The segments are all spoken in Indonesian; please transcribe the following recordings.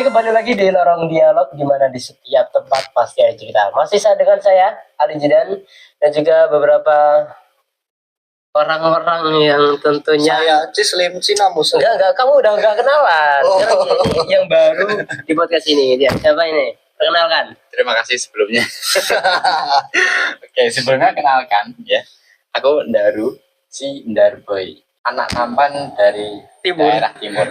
kembali lagi di Lorong Dialog, di mana di setiap tempat pasti ada cerita. Masih dengan saya, Ali Jidan, dan juga beberapa orang-orang yang tentunya... Saya Cislim Cinamus. Enggak, kamu udah enggak kenalan. Sekarang yang baru di podcast ini. Dia, siapa ini? Perkenalkan. Terima kasih sebelumnya. Oke, sebelumnya kenalkan ya. Aku Ndaru, si Ndarboy. Anak tampan dari Timur. daerah timur.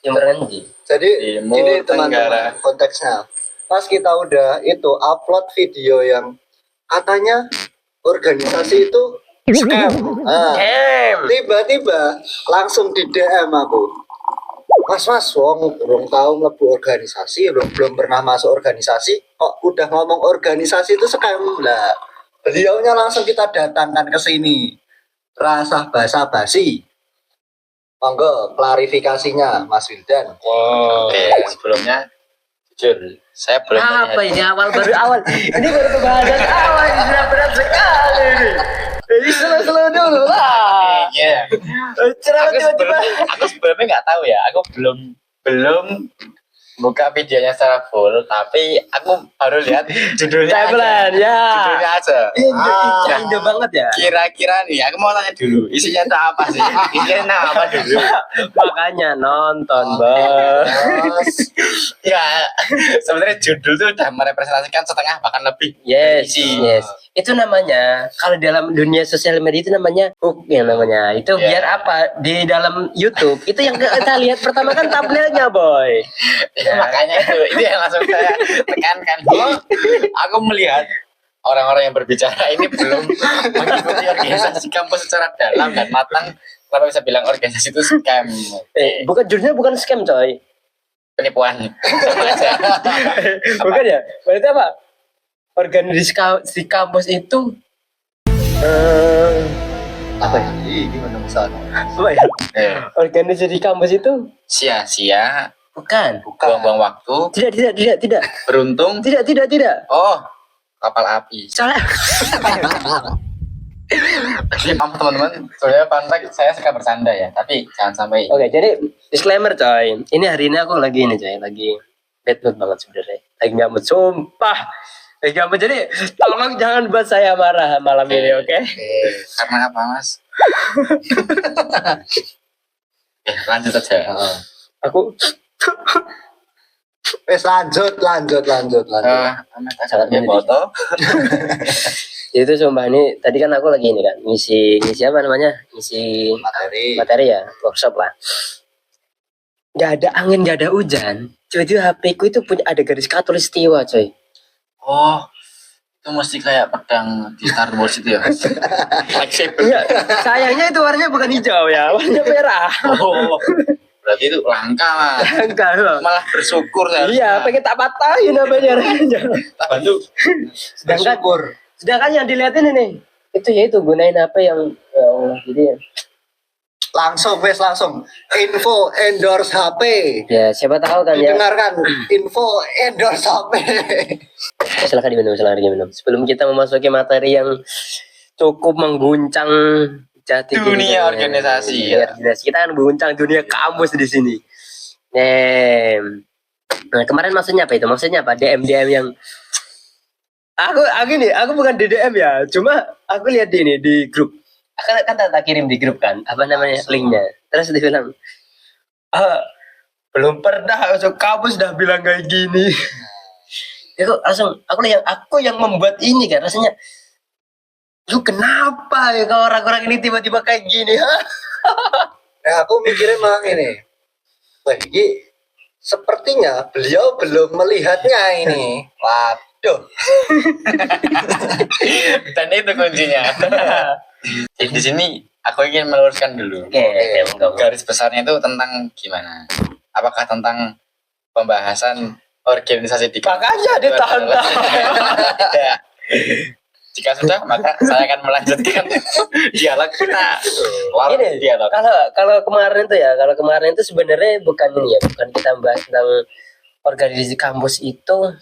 Yang berenji. Jadi Timur ini Tenggara. teman-teman konteksnya. Pas kita udah itu upload video yang katanya organisasi itu scam. Nah, tiba-tiba langsung di DM aku. Mas, wong belum tahu mlebu organisasi, belum pernah masuk organisasi, kok udah ngomong organisasi itu scam. Lah, beliaunya langsung kita datangkan ke sini. Rasa basa-basi. Monggo klarifikasinya Mas Wildan. Oke, sebelumnya jujur saya belum Apa melihat- ini awal? Ini baru pembahasan awal. Ini sudah berat sekali ini. Ini slow dulu lah. Iya. Cerah Aku tiba-tiba. aku sebelumnya nggak tahu ya. Aku belum buka videonya secara full, tapi aku baru lihat judulnya Timeline, aja. ya. Judulnya aja. Indo banget ya. Kira-kira nih, aku mau tanya dulu, isinya tuh apa sih? Isinya apa dulu? Makanya nonton, Bos. Ya, sebenarnya judul tuh udah merepresentasikan setengah bahkan lebih. Yes. Isi. Itu namanya kalau dalam dunia sosial media itu namanya hook yang namanya. Itu Yeah. biar apa? Di dalam YouTube itu yang kita lihat pertama kan thumbnailnya, boy. Ya, makanya itu yang langsung saya tekankan. Aku melihat orang-orang yang berbicara ini belum mengikuti organisasi kampus secara dalam dan matang. Kenapa bisa bilang organisasi itu scam? Bukan judulnya bukan scam, coy. Penipuan. Sama aja. Bukan ya? Berarti apa? Organisasi kampus itu Apa ya? Gimana misalnya? apa ya? Organisasi kampus itu Sia-sia, bukan. buang-buang waktu, Tidak. beruntung. Tidak. Oh, kapal api. Salah. Jadi maaf teman-teman, soalnya fun fact, saya suka bercanda ya, tapi jangan sampai. Oke, jadi disclaimer, coy. Ini hari ini aku lagi ini, coy. Lagi bad mood banget sebenarnya. Lagi nggak mood, sumpah. Lagi nggak mood. Jadi tolong jangan buat saya marah malam ini, oke? Karena apa mas? Lanjut aja. Aku Wes lanjut. Amat aja ya foto. itu sumpah ini tadi kan aku lagi ini kan ngisi apa namanya? Ngisi materi ya, workshop lah. Nggak ada angin, nggak ada hujan. Tiba-tiba HP ku itu punya ada garis khatulistiwa, coy. Oh, itu mesti kayak pedang di Star Wars itu ya. Lightsaber. Enggak, sayangnya itu warnanya bukan hijau ya, warnanya merah. Oh, berarti itu langka lah. Enggak loh. Malah bersyukur saya. Iya, pengen tak patahin namanya. Tak bantu. Sedangkan yang dilihatin ini itu ya itu gunain apa yang ya Allah, jadi Langsung info endorse HP. ya siapa tahu kan ya. Didengarkan info endorse HP. Silakan diminum. Sebelum kita memasuki materi yang cukup mengguncang jati Dunia organisasi, ya. Kita akan mengguncang dunia kampus di sini. Nah, kemarin maksudnya apa itu? Maksudnya apa? DM yang aku bukan di DM ya, cuma aku lihat di ini di grup. Kan tak kirim di grup kan, apa namanya linknya. Terus dia bilang, belum pernah masuk kampus udah bilang kayak gini. Itu langsung aku yang membuat ini kan rasanya. Lu kenapa ya kalau orang-orang ini tiba-tiba kayak gini? Nah, aku mikirin malah ini. Wah, ini sepertinya beliau belum melihatnya ini. Waduh. Dan itu kuncinya. Di sini aku ingin meluruskan dulu. Oke. Garis besarnya itu tentang gimana? Apakah tentang pembahasan organisasi di Makanya ditantang. Tidak. Jika sudah, maka saya akan melanjutkan dialog kita. Gini, Dialog. kalau kemarin itu sebenarnya bukan ini ya, bukan kita bahas tentang organisasi kampus itu.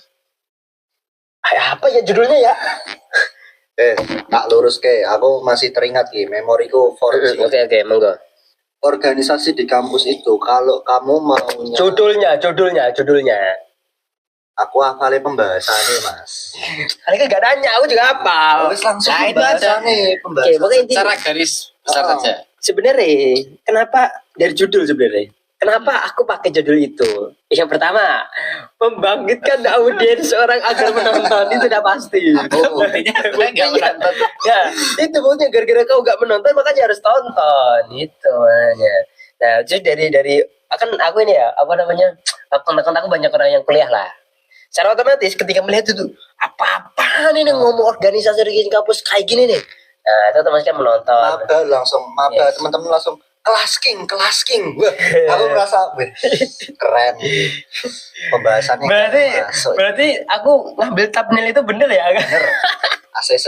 Apa ya judulnya ya? Tak lurus ke, aku masih teringat ki, memoriku 4G. Oke, monggo. organisasi di kampus itu kalau kamu maunya Judulnya. aku hafalin pembahasannya mas. Kali kan gak nanya, aku juga apa. Wis langsung Nah, itu aja. pembahasannya Oke, pembahasan. pokoknya intinya Secara garis besar Oh. saja. sebenarnya kenapa dari judul sebenarnya? Kenapa aku pakai judul itu? Yang pertama, membangkitkan audiens orang agar menonton itu udah pasti. Oh, Intinya gue nggak menonton. Ya, itu buktinya gara-gara kau gak menonton makanya harus tonton itu makanya. Nah, jadi dari akan aku ini ya apa namanya? Kontak aku banyak orang yang kuliah lah. Secara otomatis ketika melihat itu apa-apaan ini ngomong organisasi di kampus kayak gini nih. Nah, itu otomatis kan menonton. maba Yes. teman-teman langsung kelas king. Wah, aku merasa wih, keren. Pembahasannya Berarti masuk. berarti aku ngambil thumbnail itu bener ya? Bener. ACC.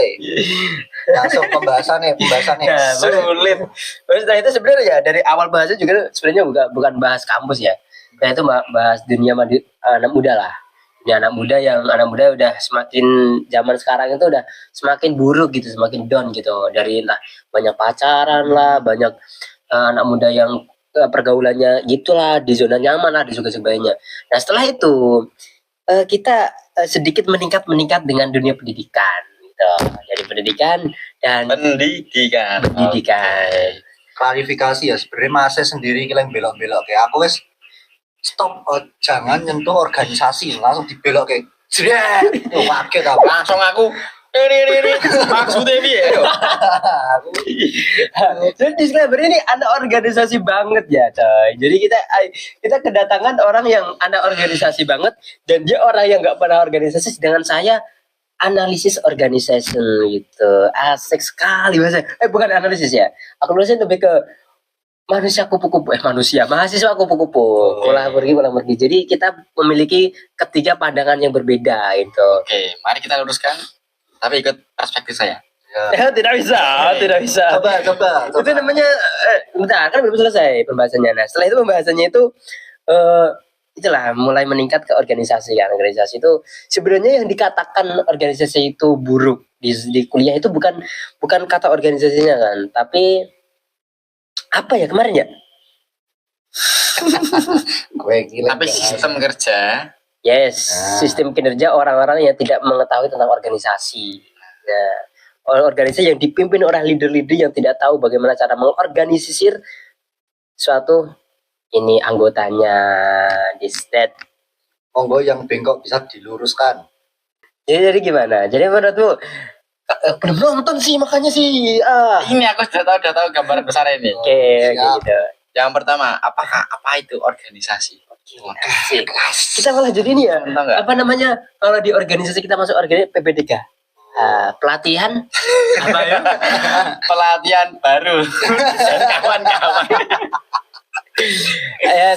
Langsung pembahasannya Nah, Sulit. Terus setelah itu sebenarnya ya dari awal bahasnya juga sebenarnya bukan bahas kampus ya. Nah itu bahas dunia anak muda lah. Dunia anak muda udah semakin zaman sekarang itu udah semakin buruk gitu, semakin down gitu. Dari lah banyak pacaran lah, banyak anak muda yang pergaulannya gitulah di zona nyaman lah, di juga sebagainya. Nah setelah itu kita sedikit meningkat dengan dunia pendidikan gitu. Dari pendidikan dan pendidikan. klarifikasi ya sebenarnya masih sendiri yang belok-belok kayak aku wes stop jangan nyentuh organisasi langsung dibelok kayak jret tuh kaget aku Langsung aku ini maksudnya ini ya. Jadi disclaimer ini anak organisasi banget ya coy. Jadi kita kedatangan orang yang anak organisasi banget dan dia orang yang nggak pernah organisasi, sedangkan saya analisis organization gitu. Asik sekali bahasa. Bukan analisis ya. Aku nulisnya lebih ke mahasiswa kupu-kupu. Pulang pergi. Jadi kita memiliki ketiga pandangan yang berbeda itu. Oke, mari kita luruskan. Tapi ikut perspektif saya. Tidak bisa. coba Itu namanya bentar kan belum selesai pembahasannya. Nah setelah itu pembahasannya itu itulah mulai meningkat ke organisasi kan. Organisasi itu sebenarnya yang dikatakan organisasi itu buruk di kuliah itu bukan kata organisasinya kan, tapi apa ya kemarin ya? gue gila Tapi sistem kerja Yes, sistem kinerja orang-orang yang tidak mengetahui tentang organisasi. Nah, organisasi yang dipimpin oleh leader-leader yang tidak tahu bagaimana cara mengorganisir suatu ini anggotanya di state. monggo yang bengkok bisa diluruskan. Jadi gimana? Jadi menurutmu belum nonton sih makanya sih. ini aku sudah tahu gambaran besar ini. Oke, Siap. gitu. Yang pertama, apa itu organisasi? Asik. Kita malah jadi ini ya. Tahu nggak? Apa namanya? Kalau di organisasi kita masuk organisasi PPDK. Pelatihan apa ya? Pelatihan baru dan kawan-kawan.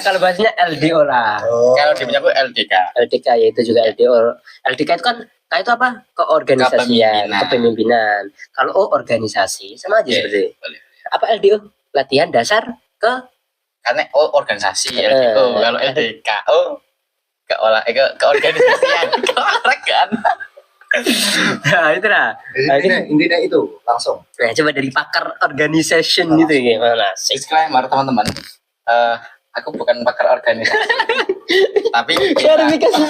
Kalau bahasanya LDO lah. Kalau di punya aku LDK. LDK yaitu juga LDO. LDK itu kan itu apa? Keorganisasian, kepemimpinan. Kalau organisasi sama aja seperti. Boleh. Apa LDO? Latihan dasar ke Karena organisasi LDO. Kalau LDKO keorganisasian, keolahragaan. nah, itu lah. Intinya itu langsung. Nah, coba dari pakar organization gitu gimana? Disclaimer teman-teman. Aku bukan pakar organisasi. Tapi Klarifikasi.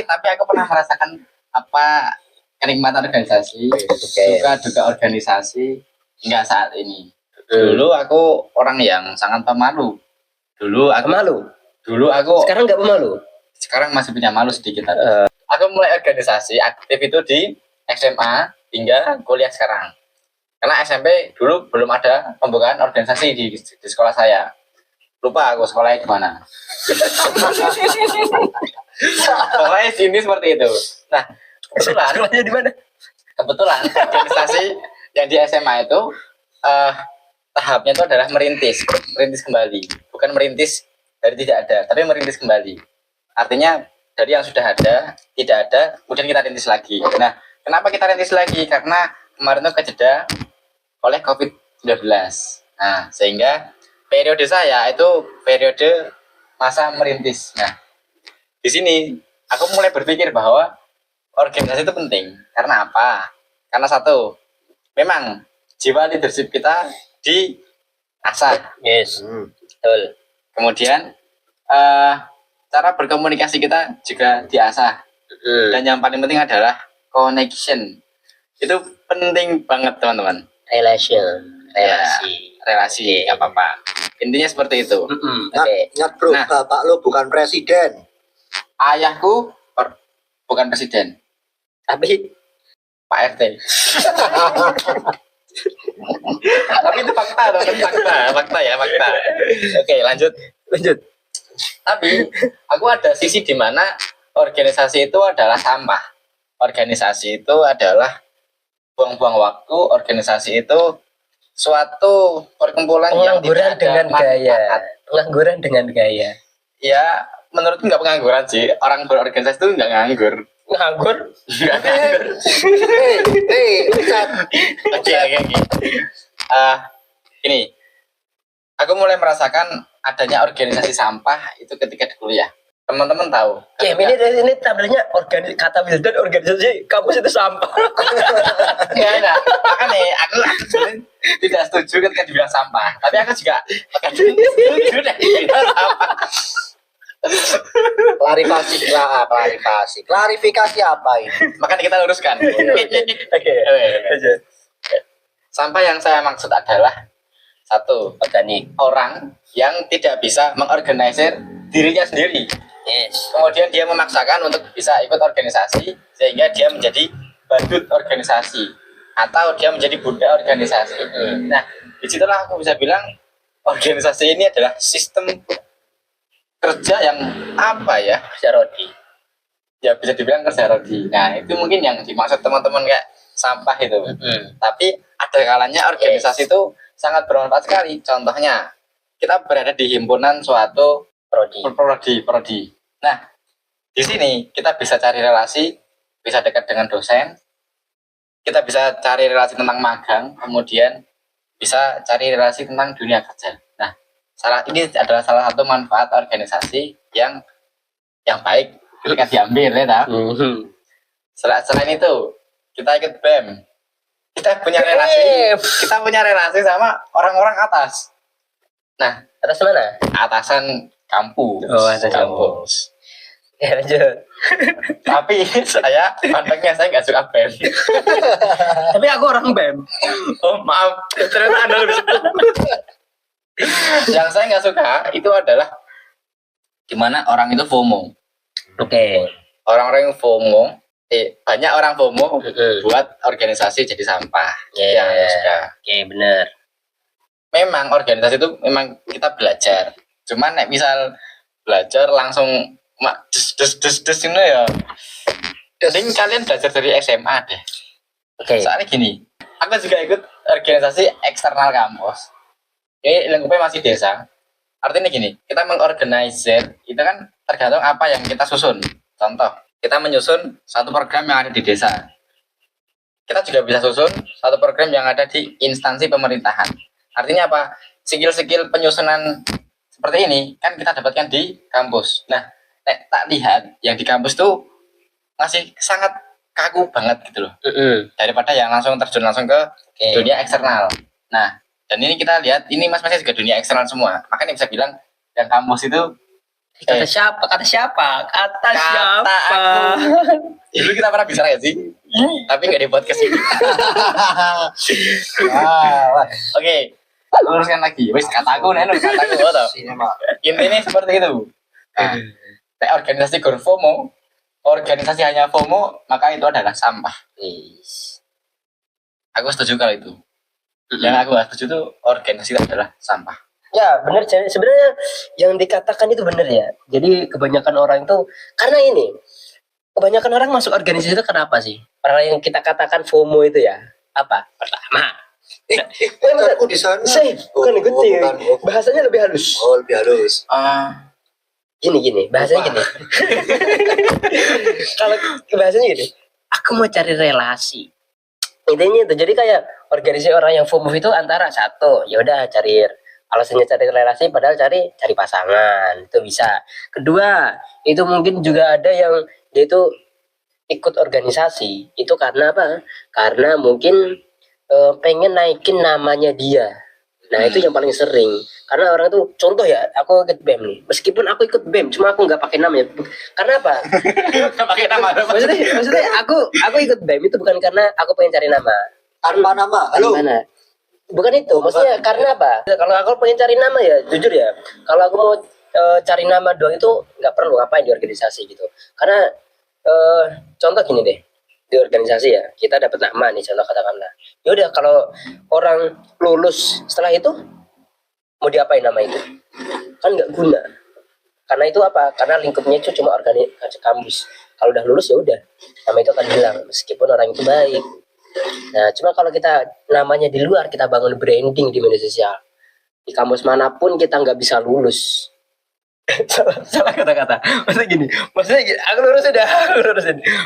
tapi aku pernah merasakan apa kenikmatan organisasi, suka duka organisasi hingga saat ini. Dulu aku orang yang sangat pemalu. Dulu aku Sekarang nggak pemalu. sekarang masih punya malu sedikit. Aku mulai organisasi aktif itu di SMA hingga kuliah sekarang. Karena SMP dulu belum ada pembukaan organisasi di sekolah saya. Lupa aku sekolahnya di mana. Pokoknya sini seperti itu. Nah, Sekolahnya di mana? kebetulan organisasi yang di SMA itu tahapnya itu adalah merintis kembali, bukan merintis dari tidak ada, tapi merintis kembali. Artinya dari yang sudah ada, tidak ada, kemudian kita rintis lagi. Nah, kenapa kita rintis lagi? Karena kemarin itu kejeda oleh COVID-19. Nah, sehingga periode saya itu periode masa merintis. Nah, di sini aku mulai berpikir bahwa organisasi itu penting. Karena apa? Karena satu, memang jiwa leadership kita asah. Yes. Betul. Kemudian cara berkomunikasi kita juga diasah. Dan yang paling penting adalah connection. Itu penting banget teman-teman. Relasi nggak apa-apa. Intinya seperti itu. Ingat bro, bapak lo bukan presiden. Ayahku bukan presiden, Tapi Pak RT. Tapi itu fakta, fakta ya. Oke, lanjut. Tapi aku ada sisi di mana organisasi itu adalah sampah. Organisasi itu adalah buang-buang waktu. Organisasi itu suatu perkumpulan yang tidak ada manfaat. Pengangguran dengan gaya. Ya, menurutku nggak pengangguran sih. Orang berorganisasi itu nggak nganggur. Nganggur? Nggak nganggur. Oke. Ini, aku mulai merasakan adanya organisasi sampah itu ketika di kuliah. Teman-teman tahu? Ini tabelnya kata Wildan organisasi kampus itu sampah. Enggak. Makanya aku sebenarnya tidak setuju ketika dibilang sampah. Tapi aku juga setuju deh dibilang sampah. Klarifikasi apa ini? Makanya kita luruskan. Oke. Sampah yang saya maksud adalah satu, orang yang tidak bisa mengorganisir dirinya sendiri. Yes. Kemudian dia memaksakan untuk bisa ikut organisasi sehingga dia menjadi badut organisasi atau dia menjadi budak organisasi. Nah, disitulah aku bisa bilang organisasi ini adalah sistem kerja yang apa ya? Kerja rodi. Ya bisa dibilang kerja rodi. Nah, itu mungkin yang dimaksud teman-teman kayak sampah itu. Tapi ada kalanya organisasi itu sangat bermanfaat sekali. Contohnya, kita berada di himpunan suatu prodi. Nah, di sini kita bisa cari relasi, bisa dekat dengan dosen, kita bisa cari relasi tentang magang, kemudian bisa cari relasi tentang dunia kerja. Nah, ini adalah salah satu manfaat organisasi yang baik ketika diambil ya, Selain itu, kita ikut BEM. Kita punya relasi sama orang-orang atas. Nah, atas mana? Atasan kampus. Atas kampus. Ya lanjut. Tapi saya nggak suka BEM. Tapi aku orang BEM. Oh maaf, ternyata Anda lebih suka. Yang saya nggak suka itu adalah gimana orang itu FOMO. Oke. Orang-orang yang FOMO, banyak orang FOMO buat organisasi jadi sampah. Yang suka. Oke, benar. Memang organisasi itu memang kita belajar. Cuman misal belajar langsung des ini ya. Mending kalian belajar dari SMA deh. Oke. Soalnya gini, aku juga ikut organisasi eksternal kampus. Ini lingkupnya masih desa. Artinya gini, kita mengorganisir itu kan tergantung apa yang kita susun. Contoh, kita menyusun satu program yang ada di desa. Kita juga bisa susun satu program yang ada di instansi pemerintahan. Artinya apa? Skill-skill penyusunan seperti ini kan kita dapatkan di kampus. Nah, tak lihat yang di kampus tuh masih sangat kaku banget gitu loh. Daripada yang langsung terjun langsung ke dunia eksternal. Nah, dan ini kita lihat ini mas-masnya juga dunia eksternal semua. Makanya bisa bilang yang kampus itu Kata siapa? Dulu kita pernah bicara ya sih? Tapi nggak di podcast ini. Oke, luruskan lagi. Wis kataku. Intinya seperti itu. Nah, organisasi FOMO, organisasi hanya FOMO, maka itu adalah sampah. Aku setuju kalau itu. Yang aku nggak setuju itu organisasi itu adalah sampah. Ya benar, sebenarnya yang dikatakan itu benar ya. Jadi kebanyakan orang itu karena ini kebanyakan orang masuk organisasi itu kenapa sih? Karena yang kita katakan FOMO itu ya apa? Pertama, Aku di sana. Bukan ikuti. Bahasanya lebih halus. Oh, lebih halus. Gini, bahasanya gini. Kalau bahasanya gini, aku mau cari relasi. Intinya itu. Jadi kayak organisasi orang yang FOMO itu antara satu, ya udah cari alasannya cari relasi padahal cari pasangan itu bisa. Kedua, itu mungkin juga ada yang dia itu ikut organisasi itu karena apa? Karena mungkin pengen naikin namanya dia. Nah itu yang paling sering. Karena orang tuh contoh ya, aku ikut BEM nih. Meskipun aku ikut BEM, cuma aku nggak pakai nama ya. Karena apa? Nggak pakai nama. maksudnya aku ikut BEM itu bukan karena aku pengen cari nama. Tanpa nama. Halo. Mana? Bukan itu. Maksudnya karena apa? Kalau aku pengen cari nama ya, jujur ya. Kalau aku mau cari nama doang itu nggak perlu ngapain di organisasi gitu. Karena contoh gini deh, di organisasi ya kita dapat nama nih, contoh katakanlah. Ya udah kalau orang lulus setelah itu mau diapain nama itu? Kan nggak guna. Karena itu apa? Karena lingkupnya itu cuma organisasi kampus. Kalau udah lulus ya udah, nama itu akan hilang meskipun orang itu baik. Nah, cuma kalau kita namanya di luar, kita bangun branding di media sosial. Di kampus manapun kita nggak bisa lulus. salah kata-kata. Maksudnya gini, aku lurusin.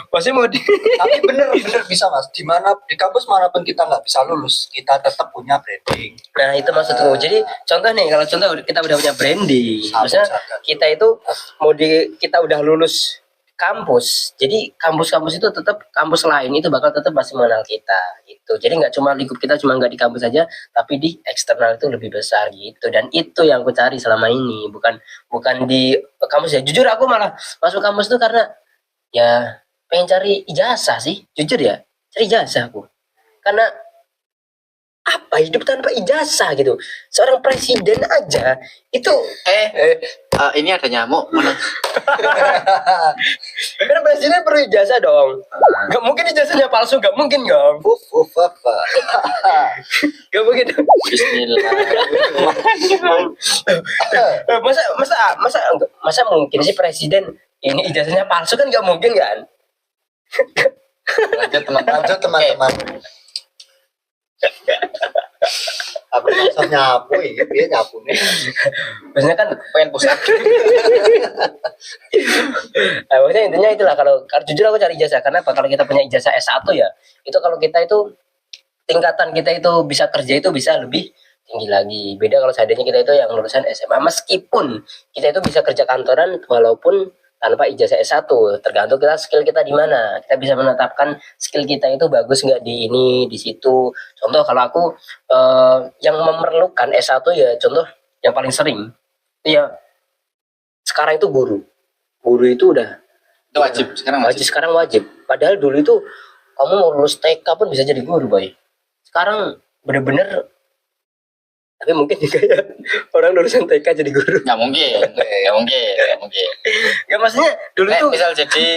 Maksudnya mau Tapi bener bisa Mas. Di kampus manapun kita nggak bisa lulus, kita tetap punya branding. Nah itu maksudku. Jadi contoh nih, kalau contoh kita udah punya branding, maksudnya kita itu kita udah lulus kampus, jadi kampus-kampus itu tetap, kampus lain itu bakal tetap masih mengenal kita gitu. Jadi nggak cuma lingkup kita cuma nggak di kampus saja, tapi di eksternal itu lebih besar gitu. Dan itu yang aku cari selama ini, bukan di kampus ya. Jujur aku malah masuk kampus tuh karena ya pengen cari ijazah sih, jujur ya, cari ijazah aku. Karena apa hidup tanpa ijazah gitu, seorang presiden aja itu Ini ada nyamuk. karena presiden perlu ijazah dong. Nggak mungkin ijazahnya palsu, nggak mungkin dong. Nggak mungkin dong. Bismillah. Masa mungkin sih presiden ini ijazahnya palsu, kan nggak mungkin kan. Lanjut teman-teman. Aku langsung nyapu ini, dia nyapu nih. Maksudnya kan Pengen pusat. maksudnya intinya itulah, kalau jujur aku cari ijazah karena apa? Kalau kita punya ijazah S1 ya, itu kalau kita itu tingkatan kita itu bisa kerja itu bisa lebih tinggi lagi. Beda kalau seandainya kita itu yang lulusan SMA, meskipun kita itu bisa kerja kantoran walaupun tanpa ijazah S1, tergantung kita skill kita di mana. Kita bisa menetapkan skill kita itu bagus nggak di ini, di situ. Contoh kalau aku yang memerlukan S1 ya, contoh yang paling sering itu ya sekarang itu guru. Guru itu udah Itu wajib. sekarang wajib. Padahal dulu itu kamu mau lulus TK pun bisa jadi guru, boy. Sekarang bener-bener, tapi mungkin juga ya orang lulusan TK jadi guru. Nggak mungkin. Ya maksudnya dulu itu Misal jadi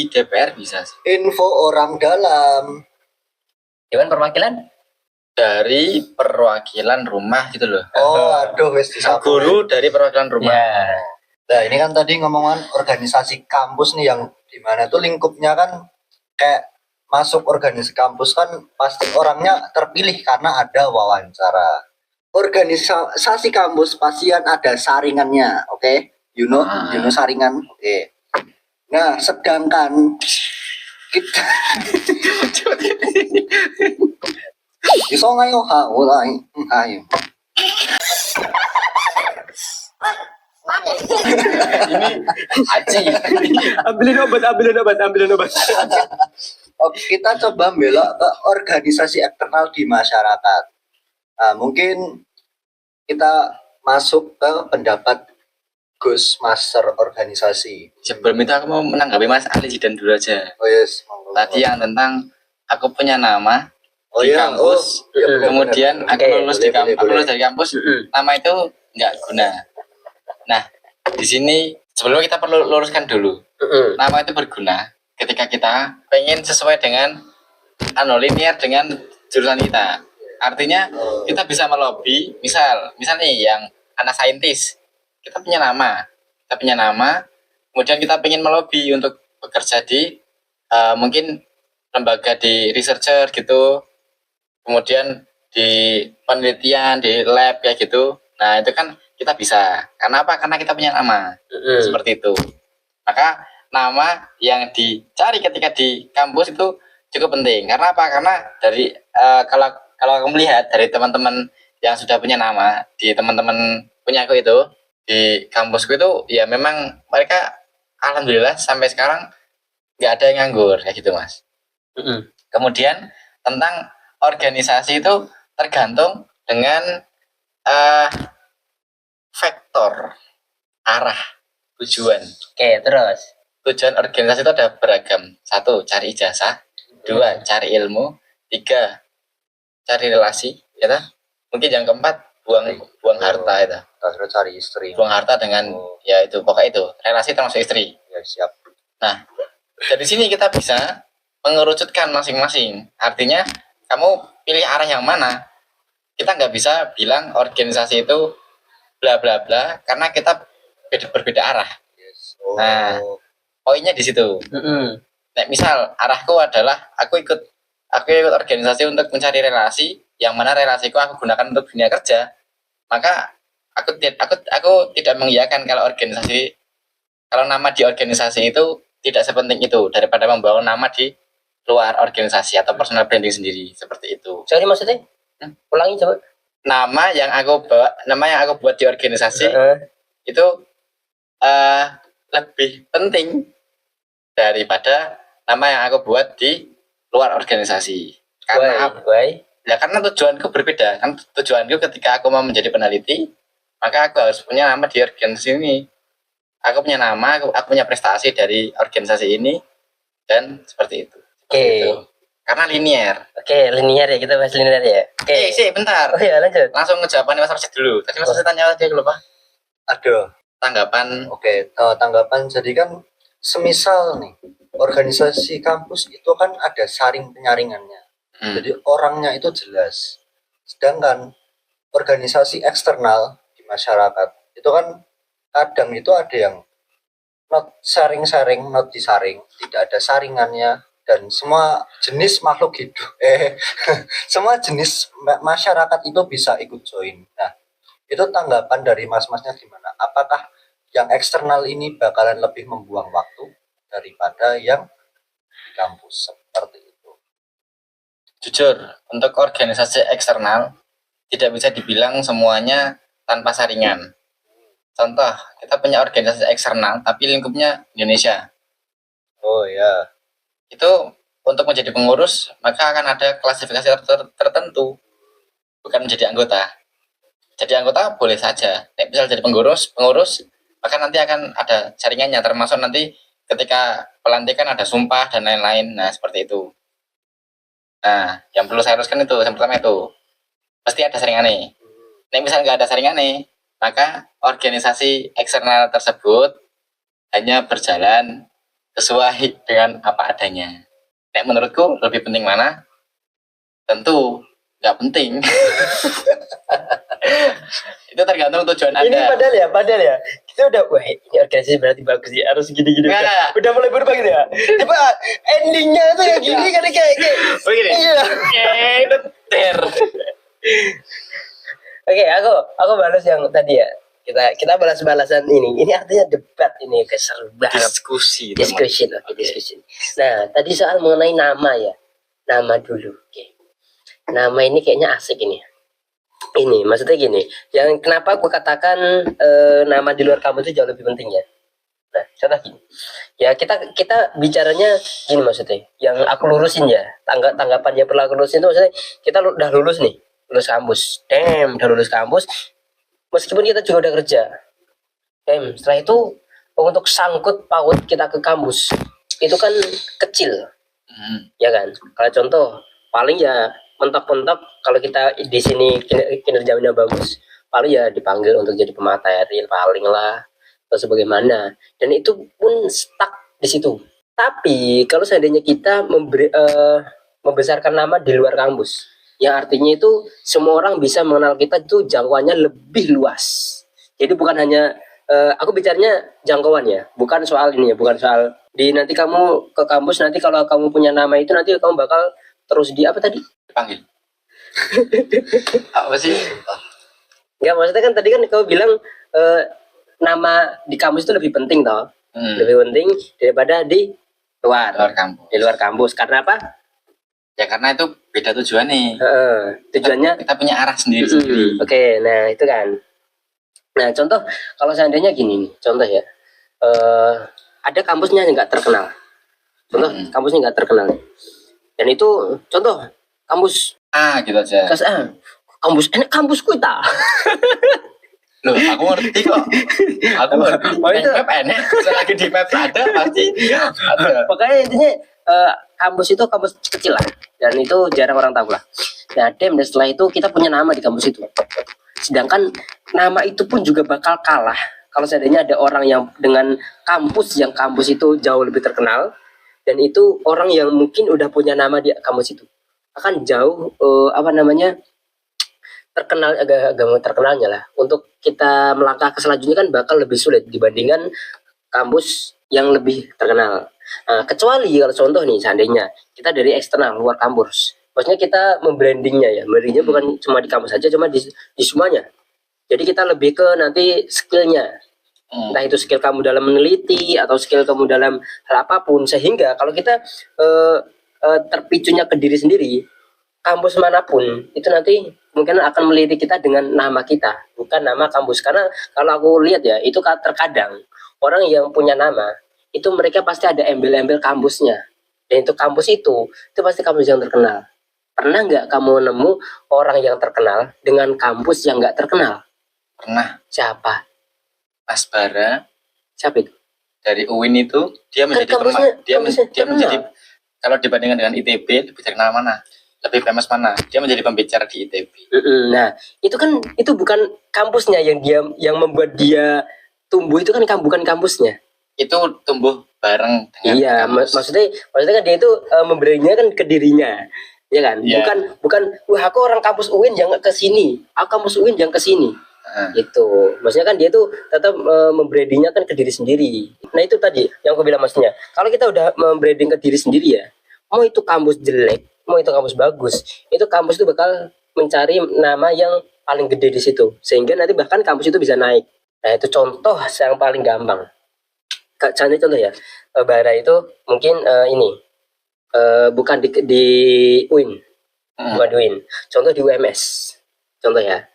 DPR bisa sih. Info orang dalam. Dewan Perwakilan Dari perwakilan rumah gitu loh. Oh, aduh, wes disapu. Guru dari perwakilan rumah. ya. Nah, ini kan tadi ngomongan organisasi kampus nih, yang dimana tuh lingkupnya kan kayak masuk organisasi kampus kan pasti orangnya terpilih karena ada wawancara. Organisasi kampus pasti kan ada saringannya, oke? You know saringan, oke. Nah, sedangkan kita iso ngayo ha ulai ayo. Aci. ambilin obat. Oke, kita coba belok ke organisasi eksternal di masyarakat. Nah, mungkin kita masuk ke pendapat Gus Master organisasi. Sebelum itu aku mau menanggapi Mas Ali Jidan dulu aja. Oh yes, monggo. Tadi yang tentang aku punya nama Oh di iya, kampus, oh, iya, kemudian benar. aku Oke, lulus di kampus, aku boleh. lulus dari kampus, nama itu nggak guna. Nah, di sini sebelum kita perlu luruskan dulu, nama itu berguna ketika kita pengen sesuai dengan linear dengan jurusan kita. Artinya kita bisa melobi, misal nih yang anak saintis, kita punya nama, kemudian kita pengen melobi untuk bekerja di mungkin lembaga di researcher gitu, kemudian di penelitian di lab kayak gitu. Nah itu kan kita bisa, karena apa? Karena kita punya nama seperti itu. Maka nama yang dicari ketika di kampus itu cukup penting. Karena apa? Karena dari kalau aku melihat dari teman-teman yang sudah punya nama, di teman-teman punya aku itu di kampusku itu ya memang mereka alhamdulillah sampai sekarang nggak ada yang nganggur kayak gitu Mas. Kemudian tentang organisasi itu tergantung dengan vektor arah tujuan. Oke, terus. Tujuan organisasi itu ada beragam. 1, cari ijazah. 2, cari ilmu. 3, cari relasi. Ya kan? Mungkin yang keempat buang harta itu. Terus cari istri. Buang harta dengan ya itu pokoknya itu relasi termasuk istri. Ya siap. Nah, dari sini kita bisa mengerucutkan masing-masing. Artinya kamu pilih arah yang mana. Kita nggak bisa bilang organisasi itu bla bla bla karena kita berbeda arah. Yes. Nah, poinnya di situ. Nah, misal arahku adalah aku ikut organisasi untuk mencari relasi, yang mana relasiku aku gunakan untuk dunia kerja. Maka aku tidak mengiyakan kalau nama di organisasi itu tidak sepenting itu daripada membangun nama di luar organisasi atau personal branding sendiri seperti itu. Sorry maksudnya? Ulangi coba. Nama yang aku buat di organisasi itu lebih penting daripada nama yang aku buat di luar organisasi. Karena karena tujuanku berbeda. Kan tujuanku ketika aku mau menjadi peneliti, maka aku harus punya nama di organisasi ini. Aku punya nama, aku punya prestasi dari organisasi ini, dan seperti itu. Oke. Karena linear. Oke, linear ya, kita bahas linear ya. Oke. Sih, bentar. Oh ya, lanjut. Langsung ngejawabannya Mas Arsyad dulu. Tadi Mas Arsyad tanya dia lupa. Ada. Tanggapan. Oke, tanggapan. Jadi kan semisal nih, organisasi kampus itu kan ada saring penyaringannya. Jadi orangnya itu jelas. Sedangkan organisasi eksternal di masyarakat itu kan kadang itu ada yang not saring-saring, not disaring, tidak ada saringannya, dan semua jenis makhluk hidup semua jenis masyarakat itu bisa ikut join. Nah, itu tanggapan dari mas-masnya gimana? Apakah yang eksternal ini bakalan lebih membuang waktu daripada yang di kampus seperti itu? Jujur, untuk organisasi eksternal tidak bisa dibilang semuanya tanpa saringan. Contoh, kita punya organisasi eksternal tapi lingkupnya Indonesia. Oh ya. Itu untuk menjadi pengurus maka akan ada klasifikasi tertentu, bukan menjadi anggota. Jadi anggota boleh saja, misal jadi pengurus maka nanti akan ada saringannya, termasuk nanti ketika pelantikan ada sumpah dan lain-lain. Nah, seperti itu. Nah, yang perlu saya haruskan itu, yang pertama itu pasti ada saringannya. Nah, misal nggak ada saringannya, maka organisasi eksternal tersebut hanya berjalan sesuai dengan apa adanya. Nah, menurutku lebih penting mana? Tentu nggak penting. Itu tergantung tujuan Anda. Ini padahal ya. Kita udah, wah ini organisasi berarti bagus ya, harus gini-gini. Udah mulai berubah gitu ya. Tiba endingnya tuh kayak gini kan kayak begini. Iya. Oke, aku balas yang tadi ya. Kita balas-balasan ini. Ini artinya debat ini, seru banget. Diskusi. Nah, tadi soal mengenai nama ya. Nama dulu. Oke. Nama ini kayaknya asik ini. Ini maksudnya gini, yang kenapa aku katakan nama di luar kamu itu jauh lebih penting ya. Nah, contoh gini, ya kita bicaranya gini maksudnya, yang aku lurusin ya, tanggapan yang perlu aku lurusin itu maksudnya kita udah lulus nih, lulus kampus, udah lulus kampus, meskipun kita juga udah kerja, setelah itu untuk sangkut paut kita ke kampus itu kan kecil, ya kan? Kalau contoh paling ya mentok-mentok kalau kita di sini kinerjanya bagus, paling ya dipanggil untuk jadi pemateri paling lah atau sebagaimana, dan itu pun stuck di situ. Tapi kalau seandainya kita membesarkan nama di luar kampus, yang artinya itu semua orang bisa mengenal kita, itu jangkauannya lebih luas. Jadi bukan hanya aku bicaranya jangkauan ya, bukan soal ini ya, bukan soal di nanti kamu ke kampus, nanti kalau kamu punya nama itu nanti kamu bakal terus di apa tadi? Panggil. Apa sih? Enggak, maksudnya kan tadi kan kau bilang nama di kampus itu lebih penting toh. Lebih penting daripada di luar kampus. Di luar kampus. Karena apa? Ya karena itu beda tujuan nih. Tujuannya kita punya arah sendiri. Oke, nah itu kan. Nah, contoh kalau seandainya gini nih, contoh ya. Ada kampusnya yang nggak terkenal. Contoh kampusnya nggak terkenal. Dan itu contoh kampus gitu aja. kelas A. kampus enak kampusku ta. Loh, aku ngerti kok. Aku ngerti. Oh, itu. Map enak. Selagi di map ada pasti ada. Makanya intinya kampus itu kampus kecil lah, dan itu jarang orang tahu lah. Nah, dan setelah itu kita punya nama di kampus itu. Sedangkan nama itu pun juga bakal kalah kalau seandainya ada orang yang dengan kampus itu jauh lebih terkenal, dan itu orang yang mungkin udah punya nama di kampus itu akan jauh agak terkenalnya lah. Untuk kita melangkah ke selanjutnya kan bakal lebih sulit dibandingkan kampus yang lebih terkenal. Nah, kecuali kalau contoh nih, seandainya kita dari eksternal luar kampus, maksudnya kita membrandingnya bukan cuma di kampus saja, cuma di semuanya. Jadi kita lebih ke nanti skillnya, entah itu skill kamu dalam meneliti atau skill kamu dalam hal apapun, sehingga kalau kita terpicunya ke diri sendiri, kampus manapun itu nanti mungkin akan melirik kita dengan nama kita, bukan nama kampus. Karena kalau aku lihat ya, itu terkadang orang yang punya nama itu mereka pasti ada embel-embel kampusnya, dan itu kampus itu pasti kampus yang terkenal. Pernah nggak kamu nemu orang yang terkenal dengan kampus yang nggak terkenal? Pernah. Siapa? Mas Bara. Siapa itu? Dari UIN itu dia menjadi dia menjadi, kalau dibandingkan dengan ITB lebih terkenal mana? Lebih famous mana? Dia menjadi pembicara di ITB. Nah, itu bukan kampusnya yang membuat dia tumbuh, itu kan bukan kampusnya. Itu tumbuh bareng dengan iya, maksudnya kan dia itu memberaninya kan ke dirinya. Ya kan? Yeah. Bukan wah aku orang kampus UIN jangan ke sini. Aku kampus UIN jangan ke sini. Gitu. Maksudnya kan dia tuh tetap membrandingnya kan ke diri sendiri. Nah, itu tadi yang aku bilang, maksudnya kalau kita udah membranding ke diri sendiri ya, mau itu kampus jelek, mau itu kampus bagus, itu kampus itu bakal mencari nama yang paling gede di situ, sehingga nanti bahkan kampus itu bisa naik. Nah, itu contoh yang paling gampang. Contoh ya, Bara itu mungkin bukan di UIN, bukan di UIN. Contoh di UMS, contoh ya.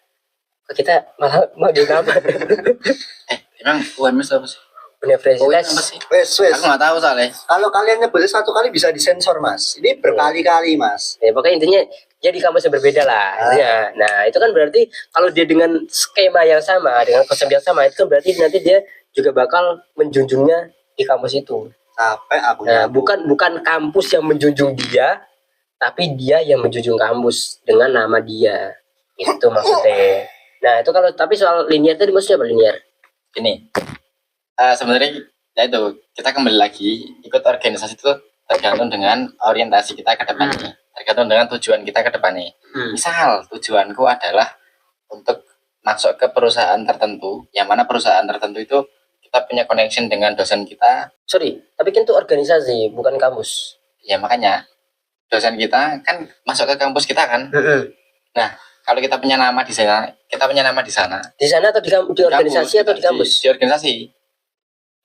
Kita malah mau di nama. Emang UMS apa sih? Universitas. Aku nggak tahu soalnya. Kalau kalian nyebutnya satu kali bisa disensor, Mas. Ini berkali-kali, Mas. Ya, pokoknya intinya jadi kampus yang berbeda lah. Nah, itu kan berarti kalau dia dengan skema yang sama, dengan konsep yang sama, itu kan berarti nanti dia juga bakal menjunjungnya di kampus itu. Sampai aku. Nah, bukan kampus yang menjunjung dia, tapi dia yang menjunjung kampus dengan nama dia. Itu maksudnya. Nah, itu kalau tapi soal linear tadi maksudnya apa linear? Ini sebenarnya ya itu kita kembali lagi ikut organisasi itu tergantung dengan orientasi kita ke depannya, tergantung dengan tujuan kita ke depannya. Misal tujuanku adalah untuk masuk ke perusahaan tertentu, yang mana perusahaan tertentu itu kita punya connection dengan dosen kita. Sorry, tapi kan itu organisasi bukan kampus. Ya makanya dosen kita kan masuk ke kampus kita kan. Nah, kalau kita punya nama di sana, kita punya nama di sana. Di sana atau di organisasi atau di kampus? Di organisasi.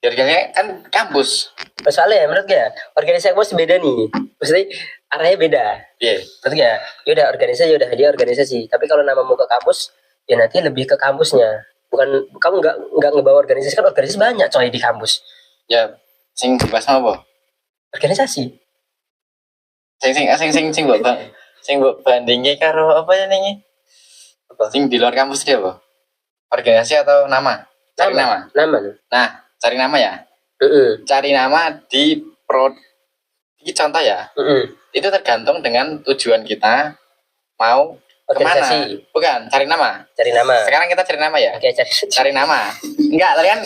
Di organisasi kan kampus. Soalnya menurut gue organisasi kampus beda nih. Maksudnya arahnya beda. Iya. Menurut gue ya udah organisasi, ya udah dia organisasi. Tapi kalau namamu ke kampus, ya nanti lebih ke kampusnya. Bukan kamu nggak ngebawa organisasi, kan organisasi banyak coy di kampus. Ya, sing dibahas apa? Organisasi. Sing buat bandingnya karo apa ya nih? Sing di luar kampus dia apa? Organisasi atau nama? Cari nama. Nah, cari nama ya. Cari nama di ini contoh ya. Itu tergantung dengan tujuan kita mau organisasi. Kemana? Bukan, cari nama. Sekarang kita cari nama ya. Oke, cari nama. Enggak, tadi kan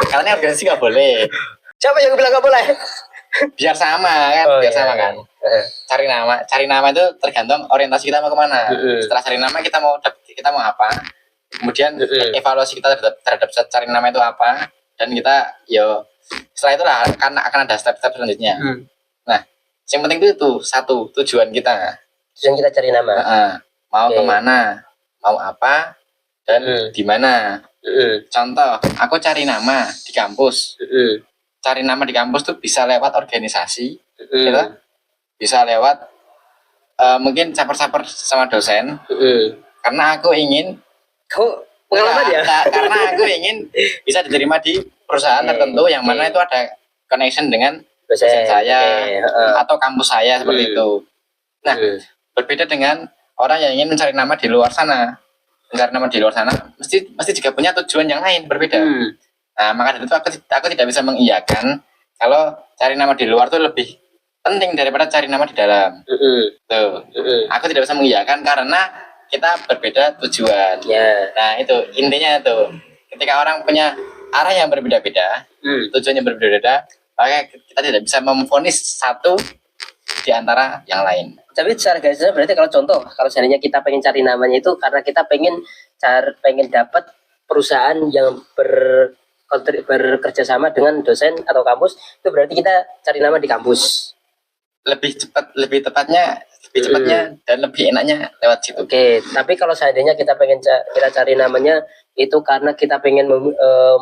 katanya organisasi nggak boleh. Siapa yang bilang nggak boleh? Biar sama kan, sama kan. Cari nama itu tergantung orientasi kita mau kemana. Setelah cari nama kita mau apa, kemudian evaluasi kita terhadap cari nama itu apa, dan kita setelah itu lah akan ada step-step selanjutnya. Nah, yang penting itu satu tujuan kita cari nama. Mau kemana, mau apa, dan di mana. Contoh, aku cari nama di kampus. Cari nama di kampus tuh bisa lewat organisasi, gitu? Bisa lewat mungkin caper-caper sama dosen, karena aku ingin pengalaman ya? Karena aku ingin bisa diterima di perusahaan tertentu yang mana itu ada connection dengan dosen saya atau kampus saya seperti itu. Nah, berbeda dengan orang yang ingin mencari nama di luar sana. Mencari nama di luar sana mesti juga punya tujuan yang lain berbeda. Nah, maka dari itu aku tidak bisa mengiyakan kalau cari nama di luar tuh lebih penting daripada cari nama di dalam. Tuh. Aku tidak bisa mengiyakan karena kita berbeda tujuan. Nah, itu intinya tuh. Ketika orang punya arah yang berbeda-beda, tujuannya berbeda-beda, maka kita tidak bisa memvonis satu di antara yang lain. Tapi secara garis besar berarti kalau contoh, kalau seandainya kita pengen cari namanya itu karena kita pengen dapat perusahaan yang bekerja sama dengan dosen atau kampus, itu berarti kita cari nama di kampus. Lebih tepatnya dan lebih enaknya lewat situ. Oke, tapi kalau seandainya kita cari namanya itu karena kita pengen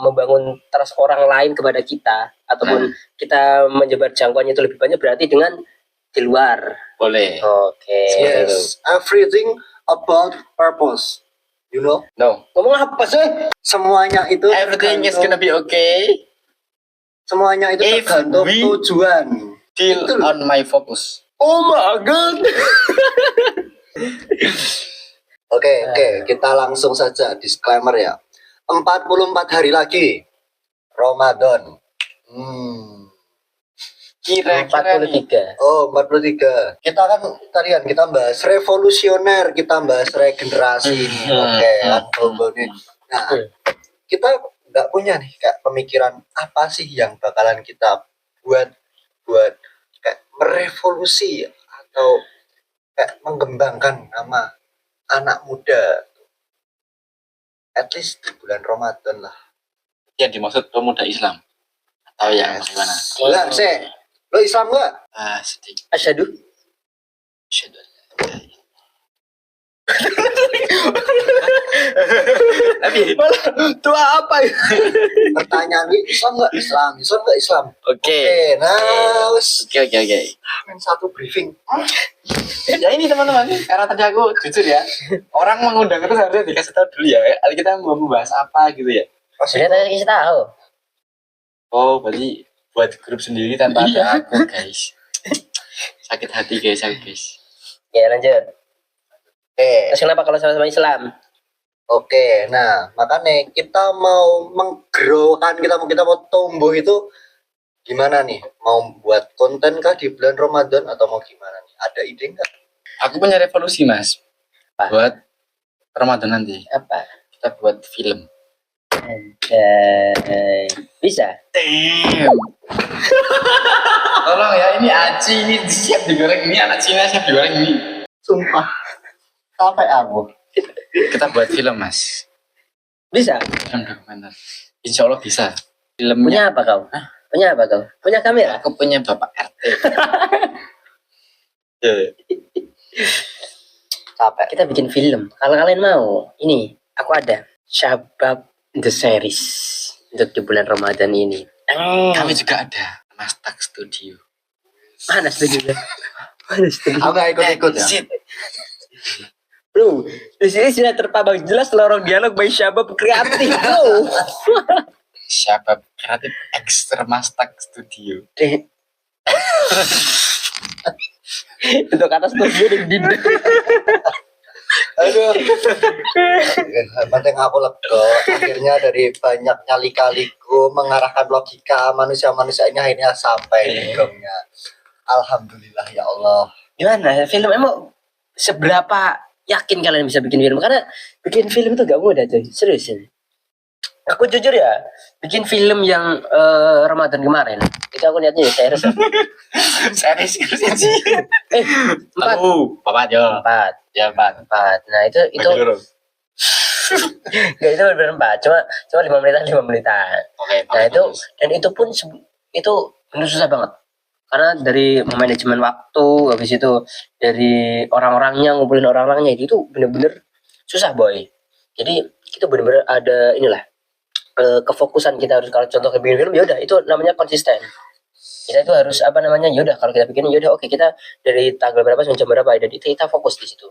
membangun trust orang lain kepada kita ataupun kita menyebar jangkauannya itu lebih banyak, berarti dengan di luar. Boleh. Oke. Yes, everything about purpose. You know? No. Ngomong apa sih? Semuanya itu Everything is gonna be okay. Semuanya itu If tergantung we tujuan. Still on my focus. Oh my god. Oke, kita langsung saja disclaimer ya. 44 hari lagi Ramadan. Kira-kira 43. Oh, 43. Kita kan tadi kan kita bahas revolusioner, kita bahas regenerasi ini. Oke, kan ini. Nah, kita nggak punya nih kayak pemikiran apa sih yang bakalan kita buat kayak merevolusi atau kayak mengembangkan nama anak muda. At least di bulan Ramadan lah. Yang dimaksud pemuda Islam atau yang bagaimana? Enggak, lo Islam nggak? Sedikit. Asyhadu. Tapi Tua apa ya? Pertanyaan gue Islam nggak? Islam. Oke. Nah, Oke. satu briefing. Ya ini teman-teman, karena tadi aku jujur ya, orang mengundang itu harusnya dikasih tahu dulu ya. Kita mau membahas apa gitu ya. Sudah tadi kita tahu. Oh, berarti buat grup sendiri tanpa ada aku, guys. Sakit hati guys. Ya lanjut. Terus kenapa kalau sama-sama Islam? Oke, nah makanya kita mau menggrow-kan, kita mau tumbuh itu gimana nih? Mau buat konten kah di bulan Ramadan atau mau gimana nih? Ada ide nggak? Aku punya revolusi mas. Apa? Buat Ramadan nanti. Apa? Kita buat film. Bisa. Damn. Tolong ya, ini aci ini siap digoreng, ini anak Cina siap digoreng ini. Sumpah, capek aku. Kita buat film mas. Bisa. Film dokumenter. Insya Allah bisa. Punya Filmnya. apa kau? Punya apa kau? Punya kamera? Aku punya bapak RT. Capek. Kita bikin film. Kalau kalian mau, ini aku ada Syabab The Series untuk di bulan Ramadan ini. Kami juga ada Mastak Studio. Mana studionya? Mana studio? Aku nggak ikut-ikut ya. Shit. Bro, di sini sudah terpampang jelas lorong dialog by Syabab kreatif, bro. Syabab Kreatif Extra Mastak Studio. Untuk kata studio dan dinda. Aduh. Yang penting aku lega. Akhirnya dari banyaknya lika-liku mengarahkan logika manusia-manusianya akhirnya sampai di gongnya. Alhamdulillah ya Allah. Gimana? Film emang seberapa yakin kalian bisa bikin film? Karena bikin film itu gak mudah cuy. Serius ini. Aku jujur ya, bikin film yang Ramadan kemarin itu aku niatnya ya Series sih. 4. Bapak Jo. 4. Ya 4. Nah itu nggak, itu benar 4, cuma 5 menitan. Oke. Nah itu dan itu pun itu benar susah banget karena dari manajemen waktu, habis itu dari orang-orangnya, ngumpulin orang-orangnya itu bener-bener susah boy. Jadi itu bener-bener ada inilah kefokusan kita harus, kalau contoh bikin film ya udah itu namanya konsisten. Kita itu harus apa namanya, ya udah kalau kita bikin ya udah oke, kita dari tanggal berapa sampai jam berapa dan itu kita fokus di situ.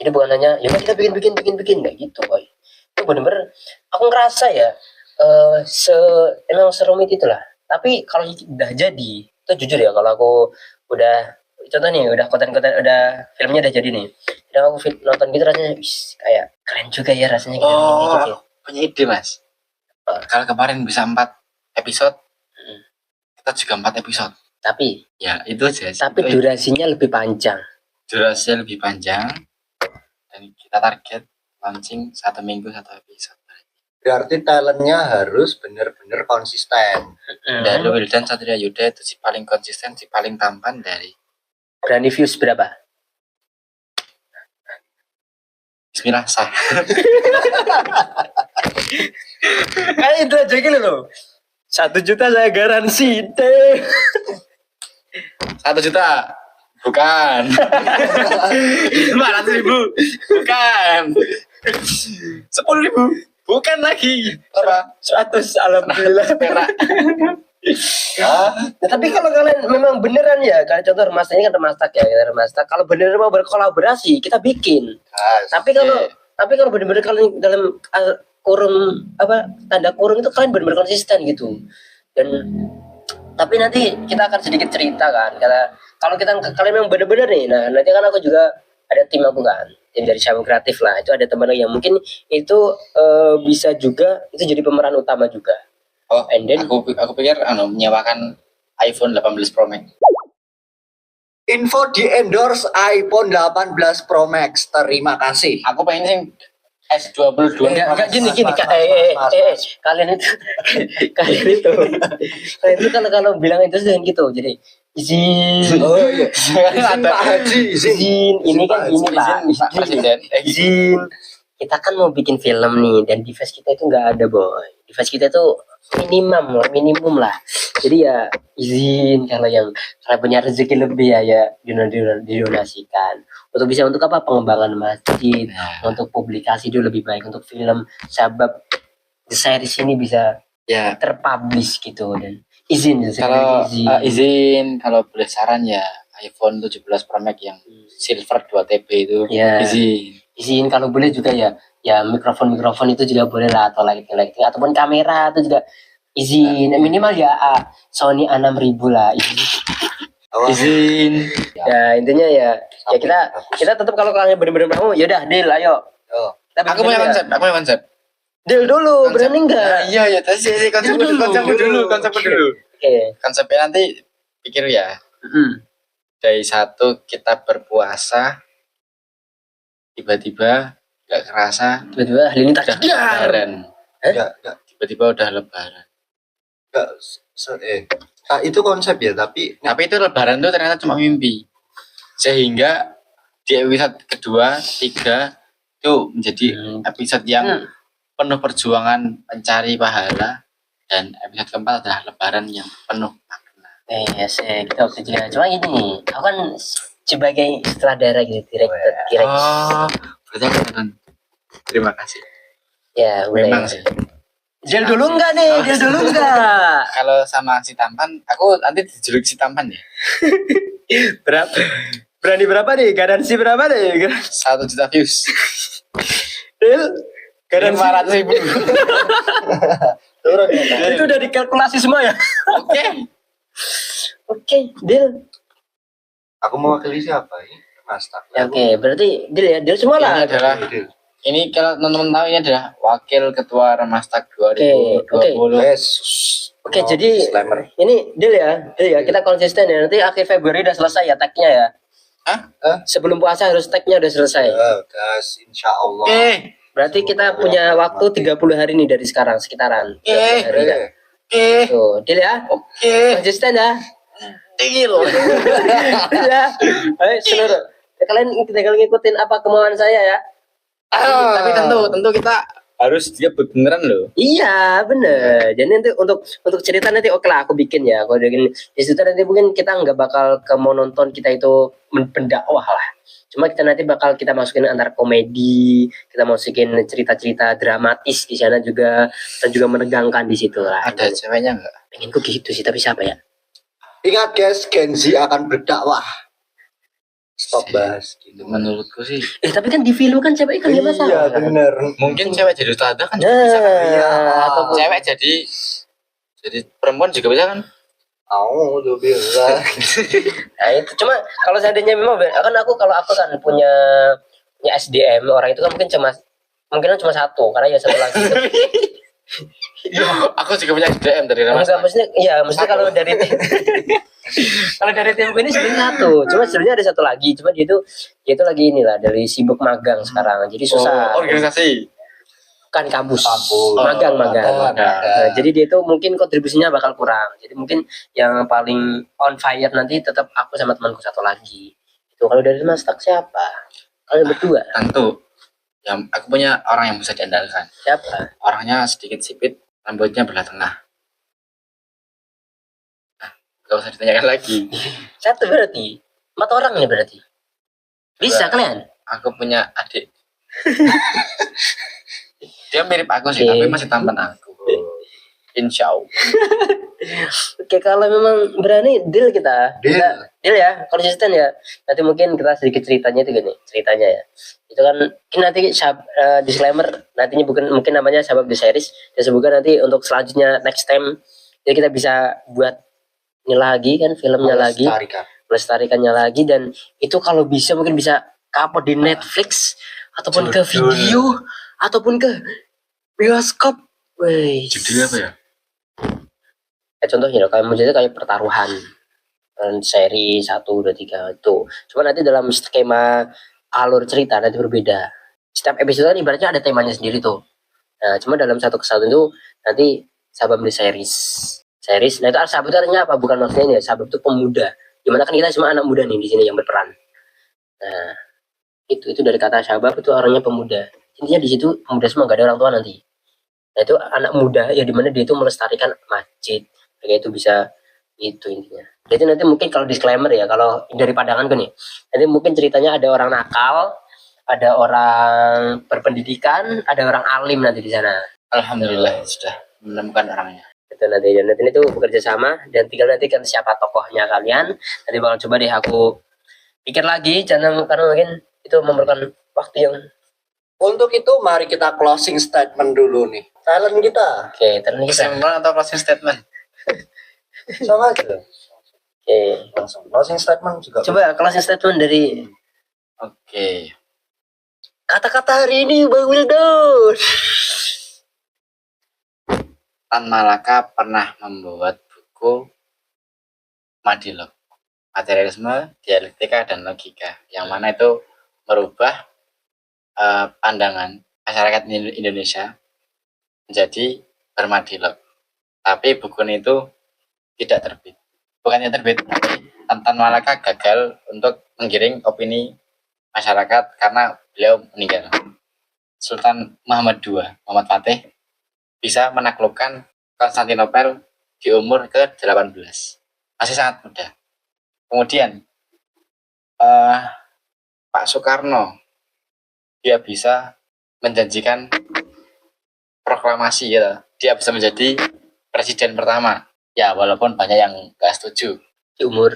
Jadi bukan hanya ya udah kita bikin kayak gitu boy. Itu bener-bener aku ngerasa ya emang serumit itulah. Tapi kalau udah jadi, itu jujur ya, kalau aku udah contoh nih udah konten-konten udah filmnya udah jadi nih. Udah aku nonton gitu rasanya kayak keren juga ya rasanya kayak gini gitu. Punya ide Mas. Kalau kemarin bisa 4 episode, kita juga 4 episode. Tapi ya itu aja. Tapi durasinya lebih panjang. Durasinya lebih panjang dan kita target launching 1 minggu 1 episode. Berarti talentnya harus benar-benar konsisten. Dari Wildan Satria Yuda itu si paling konsisten, si paling tampan dari. Berani views berapa? Bismillah sah. Itu aja gitu loh. 1 juta saya garansi deh. 1 juta. Bukan. 500.000. Bukan. 10.000. Bukan lagi. Berapa? 100 alhamdulillah. Perak. Nah, tapi kalau kalian memang beneran ya, kayak contoh Remas ini kan Remastak ya, Remastak. Kalau beneran mau berkolaborasi, kita bikin. Tapi kalau bener-bener kalian dalam kurung tanda kurung itu kalian bener-bener konsisten gitu. Dan tapi nanti kita akan sedikit cerita kan, karena kalau kalian memang bener-bener nih, nah nanti kan aku juga ada tim aku kan, tim dari Syam Kreatif lah, itu ada teman yang mungkin itu bisa juga itu jadi pemeran utama juga. Oh, and then aku pikir menyewakan iPhone 18 Pro Max. Info di endorse iPhone 18 Pro Max. Terima kasih. Aku pengen sih S22. Enggak gini kalian itu kalau bilang itu jangan gitu. Jadi izin. Oh iya. Izin Pak Haji, izin. Ini kan gini Pak. Presiden. Izin. Kita kan mau bikin film nih dan device kita itu nggak ada boy. Device kita itu minimum lah. Jadi ya izin kalau punya rezeki lebih ya didonasikan. Untuk bisa untuk apa? Pengembangan masjid, untuk publikasi itu lebih baik, untuk film sabab The Series ini bisa terpublish gitu. Dan izin kalau izin kalau boleh saran ya iPhone 17 Pro Max yang silver 2 TB itu izin kalau boleh juga ya mikrofon itu juga boleh lah, atau lighting ataupun kamera itu juga izin minimal ya Sony A6000 lah izin. Ya intinya ya kita tetap kalau kalian benar-benar mau ya udah deal ayo. Aku punya konsep. Deal dulu, berani enggak? Iya tadi konsep dulu. Oke. Konsepnya nanti pikir ya. Dari 1 kita berpuasa tiba-tiba nggak kerasa tiba-tiba hari ini tak lebaran. Tiba-tiba udah lebaran. Itu konsep ya, tapi itu lebaran tuh ternyata cuma mimpi. Sehingga di episode kedua, 3 itu menjadi episode yang penuh perjuangan mencari pahala, dan episode keempat adalah lebaran yang penuh makna. Kita waktu juga cuma gini nih, aku kan sebagai sutradara gitu, direktur. Berarti aku nonton. Terima kasih. Ya, memang sih. Deal dulu enggak nih? Kalau sama si tampan, aku nanti dijuluki si tampan ya. Berani berapa nih? Garansi berapa nih? 1 juta views. Deal? Garansi 500.000. turun ya. Itu udah dikalkulasi semua ya? Oke, deal. Aku mewakili siapa ini? Mastak. Oke, berarti deal ya, deal semua lah. Ini kalau teman-teman tahu ini adalah wakil ketua Remastak 2020. Oke, jadi ini deal ya. Kita konsisten ya. Nanti akhir Februari udah selesai ya tag-nya ya. Sebelum puasa harus tag-nya udah selesai. Insya Allah. Berarti kita punya waktu 30 hari nih dari sekarang sekitaran. Tuh, deal ya. Konsisten ya. Deal. Ya. Ayo seluruh. Kalian tinggal ngikutin apa kemauan saya ya. Tapi tentu kita harus beneran loh. Iya bener. Jadi nanti untuk cerita nanti oke lah aku bikin ya. Kalau bikin di situ nanti mungkin kita nggak bakal ke mau nonton kita itu pendakwah lah. Cuma kita bakal masukin antar komedi, kita masukin cerita-cerita dramatis di sana juga, dan juga menegangkan di situ lah. Ada ceweknya nggak? Pengenku gitu sih, tapi siapa ya? Ingat guys, Gen Z akan berdakwah. Stop bahas gitu. Menurutku sih. Tapi kan di film kan cewek kan gak masalah. Iya benar. Mungkin cewek jadi ustadzah kan bisa kan? Atau cewek jadi perempuan juga bisa kan? Tuh bilang. Nah itu cuma kalau seandainya memang kan kalau aku kan punya SDM orang itu kan mungkin cuma satu karena ya satu lagi itu Aku juga punya SDM dari Mas. enggak maksudnya kalau dari kalau dari timku ini sebenarnya satu cuma sebenarnya ada satu lagi cuma dia itu lagi inilah dari sibuk magang sekarang jadi susah Organisasi. kan kampus magang. Magang. Nah, jadi dia itu mungkin kontribusinya bakal kurang jadi mungkin yang paling on fire nanti tetap aku sama temanku satu lagi itu kalau dari Mas Tak siapa kalian berdua Tentu. Yang aku punya orang yang bisa diandalkan. siapa Orangnya sedikit sipit, rambutnya belah tengah. Nah, gak usah ditanyakan lagi. satu berarti 4 orang nih berarti bisa kalian Aku punya adik. Dia mirip aku sih, Oke. tapi masih tampan aku. Insya Allah. Oke kalau memang berani deal kita Deal. deal ya konsisten ya nanti mungkin kita sedikit ceritanya ya itu kan mungkin nanti disclaimer nantinya mungkin namanya Sabab The Series dan semoga nanti untuk selanjutnya next time ya kita bisa buat ini lagi kan filmnya lagi melestarikannya lagi dan itu kalau bisa mungkin bisa upload di Netflix ataupun ke video ataupun ke bioskop. Wih. Judulnya apa ya? Contohnya kayak pertaruhan seri 1, 2, 3 itu. Cuma nanti dalam skema alur cerita nanti berbeda. Setiap episode kan ibaratnya ada temanya sendiri tuh. Nah, cuma dalam satu kesatuan itu nanti Sabab The Series. Nah itu Sabab itu artinya apa? Bukan maksudnya Sabab itu pemuda. Dimana kan kita semua anak muda nih di sini yang berperan. Nah, itu dari kata Sabab itu orangnya pemuda. Intinya di situ pemuda semua gak ada orang tua nanti. Nah itu anak muda ya dimana dia itu melestarikan masjid. Kayak itu bisa itu intinya. Jadi nanti mungkin kalau disclaimer ya kalau dari pandanganku nih, nanti mungkin ceritanya ada orang nakal, ada orang berpendidikan, ada orang alim nanti di sana. Alhamdulillah sudah menemukan orangnya. Itu nanti itu bekerja sama dan tinggal nanti kan siapa tokohnya kalian. Nanti bakal coba deh aku pikir lagi karena mungkin itu memerlukan waktu yang. Untuk itu mari kita closing statement dulu nih. Talent kita. Oke, terus kita. Kesimpulan atau closing statement? Sama aja. Oke. Langsung closing statement juga. Coba closing statement dari Oke. kata-kata hari ini Bang Wildon. Tan Malaka pernah membuat buku Madilog, Materialisme, Dialektika, dan Logika, yang mana itu merubah pandangan masyarakat Indonesia menjadi bermadilog. Tapi buku itu tidak terbit. Bukannya terbit, tapi Tan Malaka gagal untuk menggiring opini masyarakat karena beliau meninggal. Sultan Muhammad II, Muhammad Fatih, bisa menaklukkan Konstantinopel di umur ke-18. Masih sangat muda. Kemudian Pak Soekarno, dia bisa menjanjikan proklamasi ya. Dia bisa menjadi presiden pertama. Ya, walaupun banyak yang gak setuju. Di umur.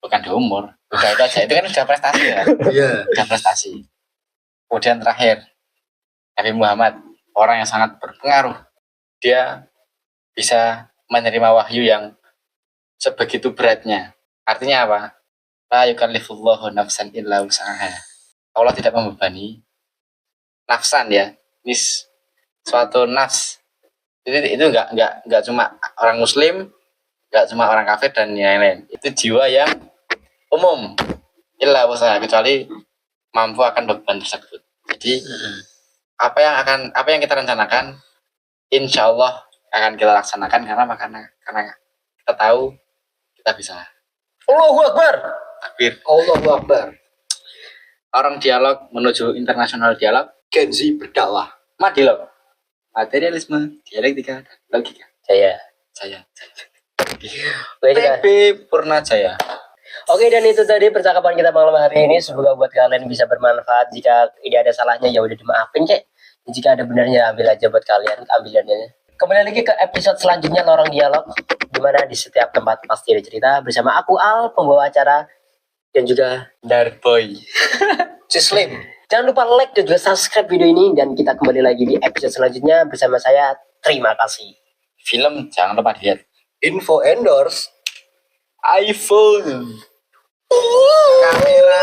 Bukan di umur. Udah itu aja. Itu kan udah prestasi ya. Iya. Udah prestasi. Kemudian terakhir, Nabi Muhammad, orang yang sangat berpengaruh. Dia bisa menerima wahyu yang sebegitu beratnya. Artinya apa? La yukallifullahu nafsan illa wus'aha. Allah tidak membebani nafsan ya. Ini suatu nafs. Itu enggak cuma orang muslim, enggak cuma orang kafir dan yang lain. Itu jiwa yang umum. Illa wus'aha, kecuali mampu akan beban tersebut. Jadi apa yang kita rencanakan insya Allah akan kita laksanakan karena kita tahu kita bisa. Allahu Akbar. Takbir. Allahu Akbar. Orang dialog menuju internasional dialog. Gen Z berdakwah. Madilog. Materialisme, dialektika, dan logika. Saya. Oke, TB Purnajaya. Oke, dan itu tadi percakapan kita malam hari ini. Semoga buat kalian bisa bermanfaat. Jika tidak ada salahnya ya udah dimaafin, Cek. Jika ada benarnya ambil aja buat kalian keambilannya. Kembali lagi ke episode selanjutnya Lorong Dialog, dimana di setiap tempat pasti ada cerita bersama aku Al, pembawa acara, dan juga Darboy. Si Slim. jangan lupa like dan juga subscribe video ini dan kita kembali lagi di episode selanjutnya bersama saya. Terima kasih. Film jangan lupa dilihat. Info endorse. iPhone, kamera,